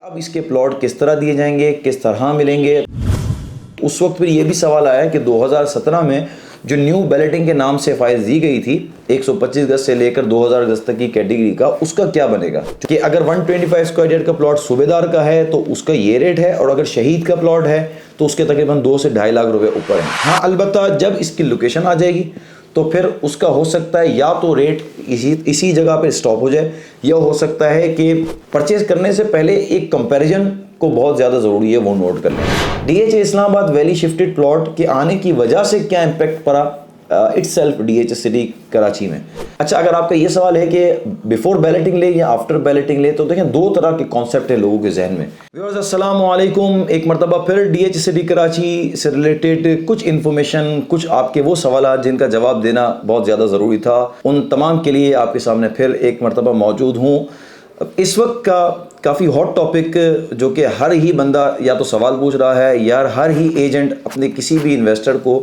अब इसके प्लॉट किस तरह दिए जाएंगे, किस तरह मिलेंगे। उस वक्त फिर ये भी सवाल आया कि 2017 में जो न्यू बैलेटिंग के नाम से फाइल दी गई थी 125 गज से लेकर 2000 गज तक की कैटेगरी का, उसका क्या बनेगा। क्योंकि अगर 125 स्क्वायर यार्ड का प्लॉट सूबेदार का है तो उसका ये रेट है, और अगर शहीद का प्लॉट है तो उसके तकरीबन 2 से 2.5 लाख रुपए ऊपर है। हाँ, अलबत्ता जब इसकी लोकेशन आ जाएगी तो फिर उसका हो सकता है या तो रेट इसी जगह पे स्टॉप हो जाए, या हो सकता है कि परचेज करने से पहले एक कंपैरिजन को बहुत ज़्यादा ज़रूरी है, वो नोट कर लें। DHA Islamabad valley shifted plot के आने की वजह से क्या इम्पैक्ट पड़ा इटसेल्फ डीएचए सिटी कराची में। अच्छा, अगर आपका ये सवाल है कि बिफोर बैलेटिंग ले या आफ्टर बैलेटिंग ले, तो देखें दो तरह के कॉन्सेप्ट है लोगों के जहन में। व्यूअर्स अस्सलाम वालेकुम, एक मरतबा फिर डीएचए सिटी कराची से रिलेटेड कुछ इन्फॉर्मेशन, कुछ आपके वो सवाल जिनका जवाब देना बहुत ज़्यादा ज़रूरी था, उन तमाम के लिए आपके सामने फिर एक मरतबा मौजूद हूँ। इस वक्त का काफ़ी हॉट टॉपिक जो कि हर ही बंदा या तो सवाल पूछ रहा है या हर ही एजेंट अपने किसी भी इन्वेस्टर को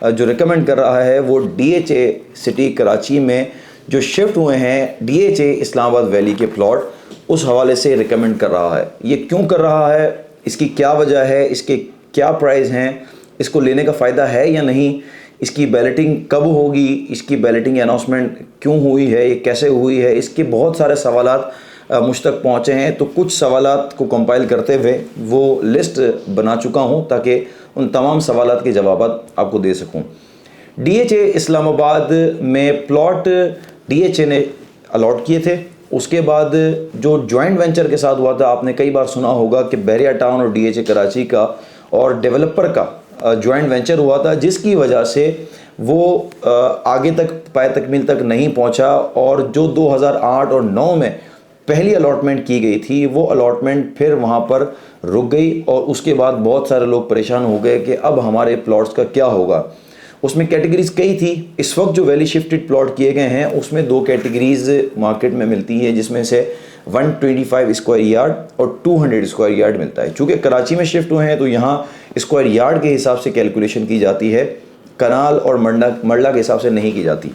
जो रिकमेंड कर रहा है, वो डीएचए सिटी कराची में जो शिफ्ट हुए हैं डीएचए इस्लामाबाद वैली के प्लॉट, उस हवाले से रिकमेंड कर रहा है। ये क्यों कर रहा है, इसकी क्या वजह है, इसके क्या प्राइस हैं, इसको लेने का फ़ायदा है या नहीं, इसकी बैलेटिंग कब होगी, इसकी बैलेटिंग अनाउंसमेंट क्यों हुई है, ये कैसे हुई है, इसके बहुत सारे सवालात मुझ तक पहुँचे हैं। तो कुछ सवालात को कंपाइल करते हुए वो लिस्ट बना चुका हूँ ताकि उन तमाम सवालात के जवाब आपको दे सकूँ। डीएचए इस्लामाबाद में प्लॉट डीएचए ने अलॉट किए थे। उसके बाद जो जॉइंट वेंचर के साथ हुआ था, आपने कई बार सुना होगा कि बहरिया टाउन और डीएचए कराची का और डेवलपर का जॉइंट वेंचर हुआ था, जिसकी वजह से वो आगे तक पाए तकमील तक नहीं पहुँचा, और जो 2008 और 9 में पहली अलॉटमेंट की गई थी वो अलॉटमेंट फिर वहाँ पर रुक गई, और उसके बाद बहुत सारे लोग परेशान हो गए कि अब हमारे प्लॉट्स का क्या होगा। उसमें कैटेगरीज कई थी। इस वक्त जो वैली शिफ्टेड प्लॉट किए गए हैं उसमें 2 कैटेगरीज मार्केट में मिलती है, जिसमें से 125 स्क्वायर यार्ड और 200 स्क्वायर यार्ड मिलता है। चूँकि कराची में शिफ्ट हुए हैं तो यहाँ स्क्वायर यार्ड के हिसाब से कैलकुलेशन की जाती है, कनाल और मरला के हिसाब से नहीं की जाती।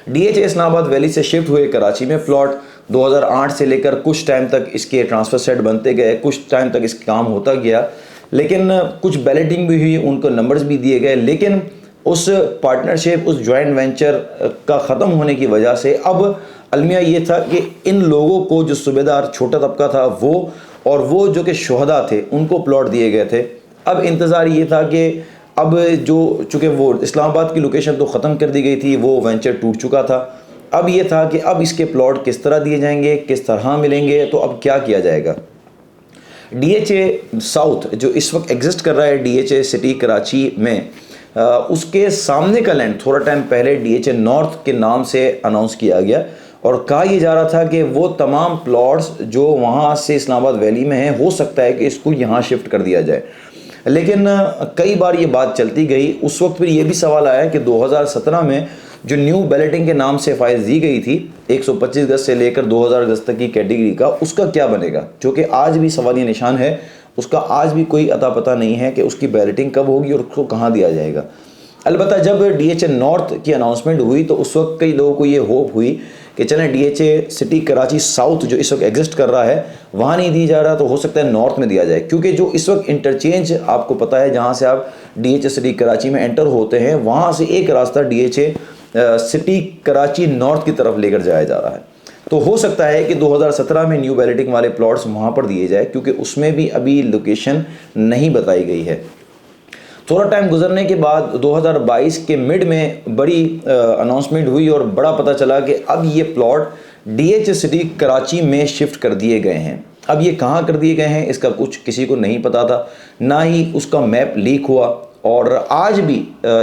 डीएचए इस्लामाबाद वैली से शिफ्ट हुए कराची में प्लॉट 2008 से लेकर कुछ टाइम तक इसके ट्रांसफ़र सेट बनते गए, कुछ टाइम तक इसका काम होता गया, लेकिन कुछ बैलेटिंग भी हुई, उनको नंबर्स भी दिए गए, लेकिन उस पार्टनरशिप, उस जॉइंट वेंचर का ख़त्म होने की वजह से अब अलमिया ये था कि इन लोगों को, जो सूबेदार छोटा तबका था वो, और वो जो कि शुहदा थे, उनको प्लॉट दिए गए थे। अब इंतज़ार ये था कि अब जो चूँकि वो इस्लामाबाद की लोकेशन तो ख़त्म कर दी गई थी, वो वेंचर टूट चुका था। अब ये था कि अब इसके प्लॉट किस तरह दिए जाएंगे, किस तरह मिलेंगे, तो अब क्या किया जाएगा। डीएचए साउथ जो इस वक्त एग्जिस्ट कर रहा है डीएचए सिटी कराची में, उसके सामने का लैंड थोड़ा टाइम पहले डीएचए नॉर्थ के नाम से अनाउंस किया गया, और कहा यह जा रहा था कि वो तमाम प्लॉट्स जो वहाँ से इस्लामाबाद वैली में हैं, हो सकता है कि इसको यहाँ शिफ्ट कर दिया जाए। लेकिन कई बार ये बात चलती गई। उस वक्त फिर ये भी सवाल आया कि 2017 में जो न्यू बैलेटिंग के नाम से फाइल दी गई थी 125 गज से लेकर 2000 गज तक की कैटेगरी का, उसका क्या बनेगा, जो कि आज भी सवालिया निशान है। उसका आज भी कोई अता पता नहीं है कि उसकी बैलेटिंग कब होगी और उसको कहाँ दिया जाएगा। अलबत्ता जब डीएचए नॉर्थ की अनाउंसमेंट हुई तो उस वक्त कई लोगों को ये होप हुई कि चलें डीएचए सिटी कराची साउथ जो इस वक्त एग्जिस्ट कर रहा है वहाँ नहीं दिया जा रहा, तो हो सकता है नॉर्थ में दिया जाए। क्योंकि जो इस वक्त इंटरचेंज आपको पता है, जहाँ से आप डीएचए सिटी कराची में एंटर होते हैं, वहाँ से एक रास्ता डीएचए सिटी कराची नॉर्थ की तरफ लेकर जाया जा रहा है। तो हो सकता है कि 2017 में न्यू बैलेटिंग वाले प्लॉट्स वहाँ पर दिए जाए, क्योंकि उसमें भी अभी लोकेशन नहीं बताई गई है। थोड़ा टाइम गुजरने के बाद 2022 के मिड में बड़ी अनाउंसमेंट हुई और बड़ा पता चला कि अब ये प्लॉट डीएचए सिटी कराची में शिफ्ट कर दिए गए हैं। अब ये कहाँ कर दिए गए हैं इसका कुछ किसी को नहीं पता था, ना ही उसका मैप लीक हुआ, और आज भी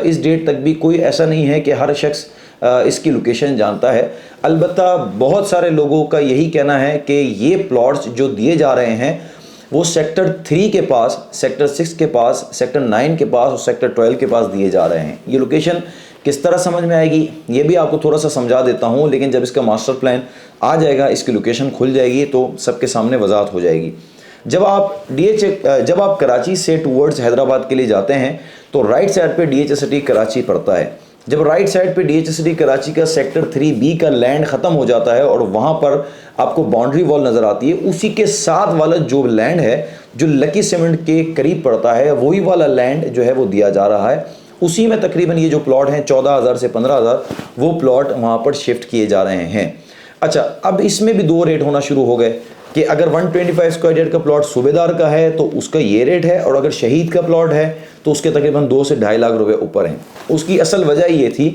इस डेट तक भी कोई ऐसा नहीं है कि हर शख्स इसकी लोकेशन जानता है। अलबत्ता बहुत सारे लोगों का यही कहना है कि ये प्लॉट्स जो दिए जा रहे हैं वो सेक्टर 3 के पास, सेक्टर 6 के पास, सेक्टर 9 के पास और सेक्टर 12 के पास दिए जा रहे हैं। ये लोकेशन किस तरह समझ में आएगी ये भी आपको थोड़ा सा समझा देता हूँ, लेकिन जब इसका मास्टर प्लान आ जाएगा, इसकी लोकेशन खुल जाएगी तो सबके सामने वजाहत हो जाएगी। जब आप कराची से टूवर्ड्स हैदराबाद के लिए जाते हैं तो राइट साइड पे डीएचए सिटी कराची पड़ता है। जब राइट साइड पे DH सिटी कराची का सेक्टर 3B का लैंड ख़त्म हो जाता है और वहाँ पर आपको बाउंड्री वॉल नज़र आती है, उसी के साथ वाला जो लैंड है जो लकी सीमेंट के करीब पड़ता है, वही वाला लैंड जो है वो दिया जा रहा है। उसी में तकरीबन ये जो प्लॉट हैं 14,000 से 15,000 वो प्लॉट वहाँ पर शिफ्ट किए जा रहे हैं। अच्छा, अब इसमें भी दो रेट होना शुरू हो गए कि अगर 125 स्क्वायर यार्ड का प्लॉट सूबेदार का है तो उसका ये रेट है, और अगर शहीद का प्लॉट है तो उसके तकरीबन 2 से 2.5 लाख रुपए ऊपर हैं। उसकी असल वजह ये थी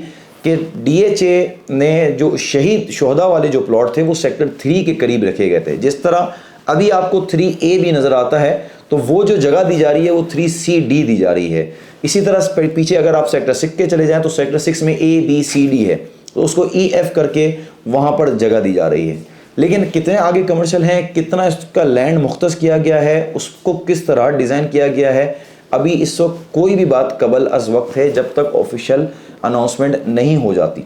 कि DHA ने जो शहीद शोहदा वाले जो प्लॉट थे वो सेक्टर 3 के करीब रखे गए थे। जिस तरह अभी आपको 3A भी नज़र आता है, तो वो जो जगह दी जा रही है वो 3CD दी जा रही है। इसी तरह पीछे अगर आप सेक्टर 6 के चले जाएँ तो सेक्टर 6 में ABCD है, तो उसको EF करके वहाँ पर जगह दी जा रही है। लेकिन कितने आगे कमर्शियल हैं, कितना इसका लैंड मुख्तस किया गया है, उसको किस तरह डिज़ाइन किया गया है, अभी इस वक्त कोई भी बात कबल अज़ वक्त है जब तक ऑफिशियल अनाउंसमेंट नहीं हो जाती।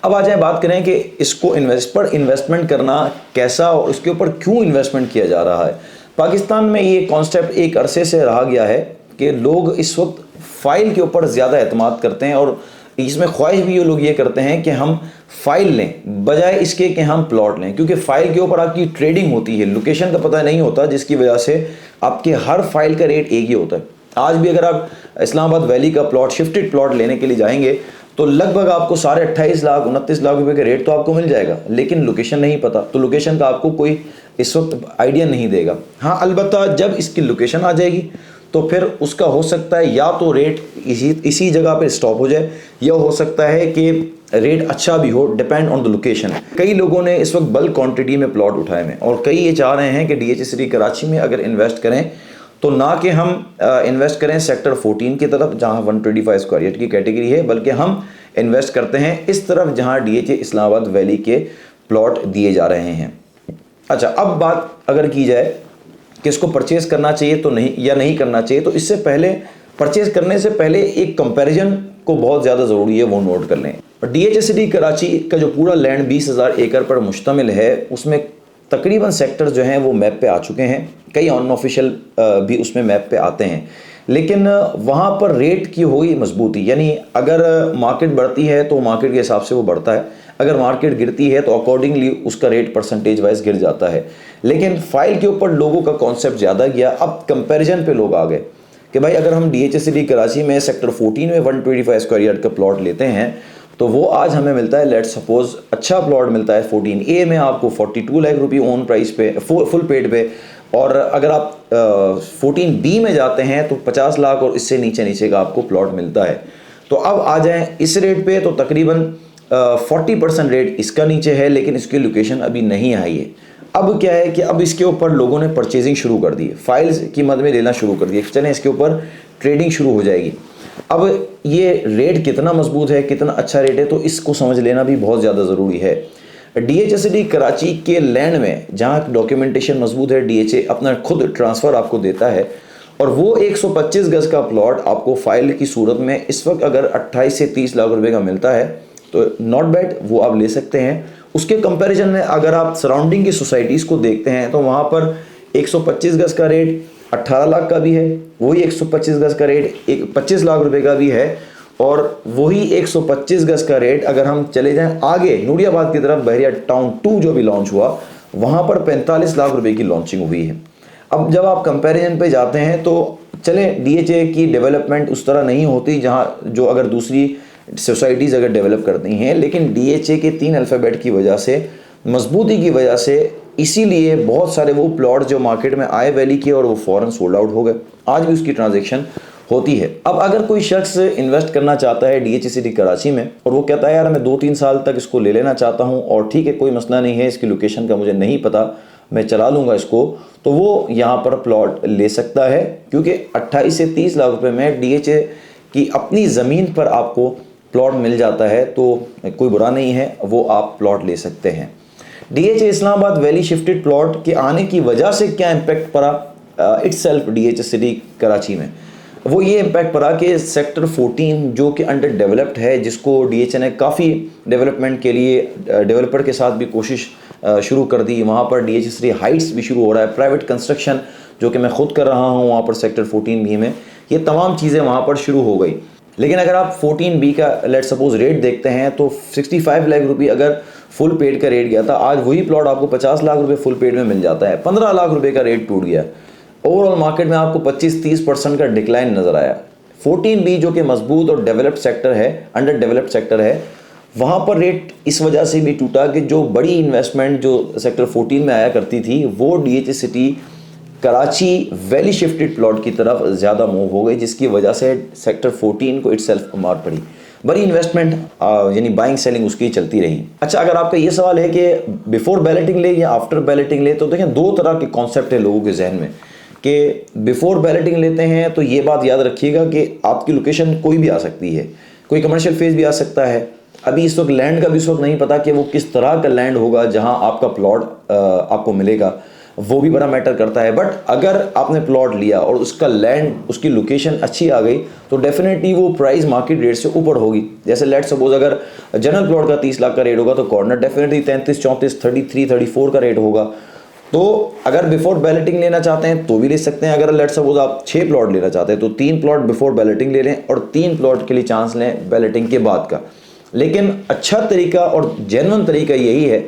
अब आ जाए बात करें कि इसको इन्वेस्टमेंट करना कैसा और इसके ऊपर क्यों इन्वेस्टमेंट किया जा रहा है। पाकिस्तान में ये कॉन्सेप्ट एक अरसे से रहा गया है कि लोग इस वक्त फ़ाइल के ऊपर ज़्यादा एतमाद करते हैं, और इसमें ख्वाहिश भी ये लोग ये करते हैं कि हम फ़ाइल लें बजाय इसके कि हम प्लॉट लें, क्योंकि फ़ाइल के ऊपर आपकी ट्रेडिंग होती है, लोकेशन का पता नहीं होता, जिसकी वजह से आपके हर फाइल का रेट एक ही होता है। आज भी अगर आप इस्लामाबाद वैली का प्लॉट शिफ्टेड प्लॉट लेने के लिए जाएंगे तो लगभग आपको 28.5 लाख 29 लाख रुपए का रेट तो आपको मिल जाएगा, लेकिन लोकेशन नहीं पता, तो लोकेशन का आपको कोई इस वक्त आइडिया नहीं देगा। हाँ, अलबत्ता जब इसकी लोकेशन आ जाएगी तो फिर उसका हो सकता है या तो रेट इसी जगह पे स्टॉप हो जाए, या हो सकता है कि रेट अच्छा भी हो, डिपेंड ऑन द लोकेशन। कई लोगों ने इस वक्त बल्क क्वांटिटी में प्लॉट उठाए हैं, और कई ये चाह रहे हैं कि DH सिटी कराची में अगर इन्वेस्ट करें तो ना कि हम इन्वेस्ट करें सेक्टर 14 की तरफ जहां 125 स्क्वायर यार्ड की कैटेगरी है, बल्कि हम इन्वेस्ट करते हैं इस तरफ जहां DHA इस्लामाबाद वैली के प्लॉट दिए जा रहे हैं। अच्छा, अब बात अगर की जाए कि इसको परचेज़ करना चाहिए तो नहीं या नहीं करना चाहिए, तो इससे पहले परचेज़ करने से पहले एक कंपैरिजन को बहुत ज़्यादा ज़रूरी है, वो नोट कर लें। DH सिटी कराची का जो पूरा लैंड 20,000 एकड़ पर मुश्तमिल है, उसमें तकरीबन सेक्टर जो हैं वो मैप पे आ चुके हैं, कई अनऑफिशियल भी उसमें मैप पे आते हैं, लेकिन वहाँ पर रेट की हुई मजबूती, यानी अगर मार्केट बढ़ती है तो मार्केट के हिसाब से वो बढ़ता है, अगर मार्केट गिरती है तो अकॉर्डिंगली उसका रेट परसेंटेज वाइज गिर जाता है। लेकिन फाइल के ऊपर लोगों का कॉन्सेप्ट ज़्यादा गया, अब कंपैरिजन पे लोग आ गए कि भाई अगर हम DH सिटी कराची में सेक्टर 14 में 125 स्क्वायर यार्ड का प्लॉट लेते हैं तो वो आज हमें मिलता है, लेट्स सपोज अच्छा प्लॉट मिलता है 14A में आपको 42 लाख रुपये ओन प्राइस पे फुल पेड पे, और अगर आप 14B में जाते हैं तो 50 लाख और इससे नीचे का आपको प्लॉट मिलता है। तो अब आ जाएं इस रेट पे तो तकरीबन 40% रेट इसका नीचे है, लेकिन इसकी लोकेशन अभी नहीं आई है। अब क्या है कि अब इसके ऊपर लोगों ने परचेजिंग शुरू कर दी है, फाइल्स की मद में लेना शुरू कर दिया, चलें इसके ऊपर ट्रेडिंग शुरू हो जाएगी। अब ये रेट कितना मजबूत है, कितना अच्छा रेट है, तो इसको समझ लेना भी बहुत ज़्यादा ज़रूरी है। DH सिटी कराची के लैंड में जहाँ डॉक्यूमेंटेशन मजबूत है, DHA अपना खुद ट्रांसफ़र आपको देता है, और वो 125 गज़ का प्लॉट आपको फाइल की सूरत में इस वक्त अगर 28 से 30 लाख रुपए का मिलता है तो नॉट बैड, वो आप ले सकते हैं। उसके कंपैरिजन में अगर आप सराउंडिंग की सोसाइटीज़ को देखते हैं तो वहाँ पर 125 गज़ का रेट 18 लाख का भी है, वही 125 गज़ का रेट 25 लाख रुपए का भी है, और वही 125 गज़ का रेट अगर हम चले जाएं आगे नूरियाबाद की तरफ, बहरिया टाउन 2 जो भी लॉन्च हुआ, वहाँ पर 45 लाख रुपए की लॉन्चिंग हुई है। अब जब आप कंपैरिजन पे जाते हैं तो चलें DHA की डेवलपमेंट उस तरह नहीं होती जहाँ जो अगर दूसरी सोसाइटीज़ अगर डेवलप करती हैं, लेकिन DHA के 3 अल्फ़ाबेट की वजह से, मजबूती की वजह से, इसीलिए बहुत सारे वो प्लॉट जो मार्केट में आए वैली के और वो फ़ौरन सोल्ड आउट हो गए, आज भी उसकी ट्रांजैक्शन होती है। अब अगर कोई शख्स इन्वेस्ट करना चाहता है DH सिटी कराची में और वो कहता है यार मैं 2-3 साल तक इसको ले लेना चाहता हूँ और ठीक है कोई मसला नहीं है, इसकी लोकेशन का मुझे नहीं पता, मैं चला लूँगा इसको, तो वो यहाँ पर प्लॉट ले सकता है, क्योंकि 28 से 30 लाख रुपए में DHA की अपनी ज़मीन पर आपको प्लॉट मिल जाता है, तो कोई बुरा नहीं है, वो आप प्लॉट ले सकते हैं। DHA Islamabad valley shifted plot के आने की वजह से क्या इम्पैक्ट पड़ा इटसेल्फ DH सिटी कराची में, वो ये इम्पैक्ट पड़ा कि सेक्टर 14 जो कि अंडर डेवलप्ड है, जिसको DHA ने काफ़ी डेवलपमेंट के लिए डेवलपर के साथ भी कोशिश शुरू कर दी, वहाँ पर DH सिटी हाइट्स भी शुरू हो रहा है, प्राइवेट कंस्ट्रक्शन जो कि मैं खुद कर रहा हूँ वहाँ पर सेक्टर 14B में, ये तमाम चीज़ें वहाँ पर शुरू हो गई। लेकिन अगर आप 14B का लेट सपोज रेट देखते हैं तो 65 लाख रुपये अगर फुल पेड का रेट गया था, आज वही प्लॉट आपको 50 लाख रुपए फुल पेड में मिल जाता है। 15 लाख रुपए का रेट टूट गया। ओवरऑल मार्केट में आपको 25-30% का डिक्लाइन नजर आया। 14B जो कि मजबूत और डेवलप्ड सेक्टर है, अंडर डेवलप्ड सेक्टर है, वहाँ पर रेट इस वजह से भी टूटा कि जो बड़ी इन्वेस्टमेंट जो सेक्टर 14 में आया करती थी वो DHA city Karachi valley shifted plot की तरफ ज़्यादा मूव हो गई, जिसकी वजह से सेक्टर 14 को इटसेल्फ मार पड़ी। बड़ी इन्वेस्टमेंट यानी बाइंग सेलिंग उसकी चलती रही। अच्छा, अगर आपका ये सवाल है कि बिफोर बैलेटिंग ले या आफ्टर बैलेटिंग ले, तो देखें दो तरह के कॉन्सेप्ट है लोगों के जहन में कि बिफोर बैलेटिंग लेते हैं तो ये बात याद रखिएगा कि आपकी लोकेशन कोई भी आ सकती है, कोई कमर्शियल फेज भी आ सकता है। अभी इस वक्त लैंड का भी इस वक्त नहीं पता कि वो किस तरह का लैंड होगा जहां आपका प्लॉट आपको मिलेगा, वो भी बड़ा मैटर करता है। बट अगर आपने प्लॉट लिया और उसका लैंड, उसकी लोकेशन अच्छी आ गई तो डेफिनेटली वो प्राइस मार्केट रेट से ऊपर होगी। जैसे लेट सपोज अगर जनरल प्लॉट का 30 लाख का रेट होगा तो कॉर्नर डेफिनेटली 33, 34, 33, 34 का रेट होगा। तो अगर बिफोर बैलेटिंग लेना चाहते हैं तो भी ले सकते हैं। अगर लेट सपोज आप 6 प्लॉट लेना चाहते हैं तो 3 प्लॉट बिफोर बैलेटिंग ले लें और 3 प्लॉट के लिए चांस लें बैलेटिंग के बाद का। लेकिन अच्छा तरीका और जेन्युइन तरीका यही है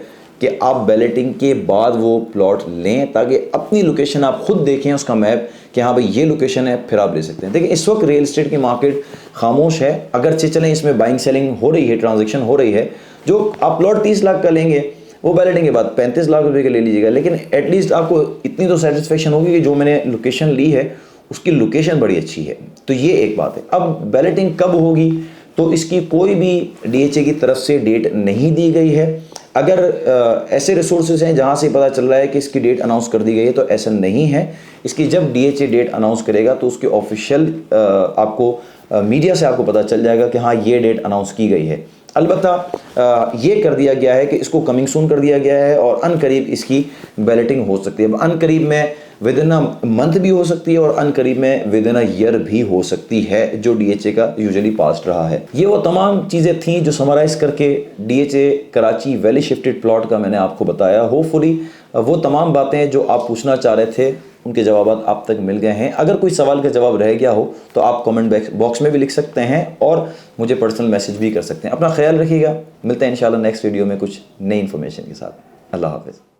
कि आप बैलेटिंग के बाद वो प्लॉट लें ताकि अपनी लोकेशन आप खुद देखें उसका मैप कि हाँ भाई ये लोकेशन है, फिर आप ले सकते हैं। देखिए इस वक्त रियल एस्टेट की मार्केट खामोश है, अगरचे चलें इसमें बाइंग सेलिंग हो रही है, ट्रांजैक्शन हो रही है। जो आप प्लॉट 30 लाख का लेंगे वो बैलेटिंग के बाद 35 लाख रुपए के ले लीजिएगा, लेकिन एटलीस्ट आपको इतनी तो सेटिस्फेक्शन होगी कि जो मैंने लोकेशन ली है उसकी लोकेशन बड़ी अच्छी है। तो ये एक बात है। अब बैलेटिंग कब होगी तो इसकी कोई भी DHA की तरफ से डेट नहीं दी गई है। अगर ऐसे रिसोर्सेज हैं जहां से पता चल रहा है कि इसकी डेट अनाउंस कर दी गई है तो ऐसा नहीं है। इसकी जब DHA डेट अनाउंस करेगा तो उसके ऑफिशियल आपको मीडिया से आपको पता चल जाएगा कि हाँ ये डेट अनाउंस की गई है। अलबत्ता ये कर दिया गया है कि इसको कमिंग सून कर दिया गया है और अनकरीब इसकी बैलेटिंग हो सकती है। अनकरीब में विद इन अ मंथ भी हो सकती है और अनकरीब में विद इन अ ईयर भी हो सकती है, जो DHA का यूजुअली पास्ट रहा है। ये वो तमाम चीज़ें थी जो समराइज करके DHA Karachi valley shifted plot का मैंने आपको बताया। होपफुली वो तमाम बातें जो आप पूछना चाह रहे थे उनके जवाब आप तक मिल गए हैं। अगर कोई सवाल का जवाब रह गया हो तो आप कमेंट बॉक्स में भी लिख सकते हैं और मुझे पर्सनल मैसेज भी कर सकते हैं। अपना ख्याल रखिएगा, मिलते हैं इंशाल्लाह नेक्स्ट वीडियो में कुछ नई इन्फॉर्मेशन के साथ। अल्लाह हाफ़िज़।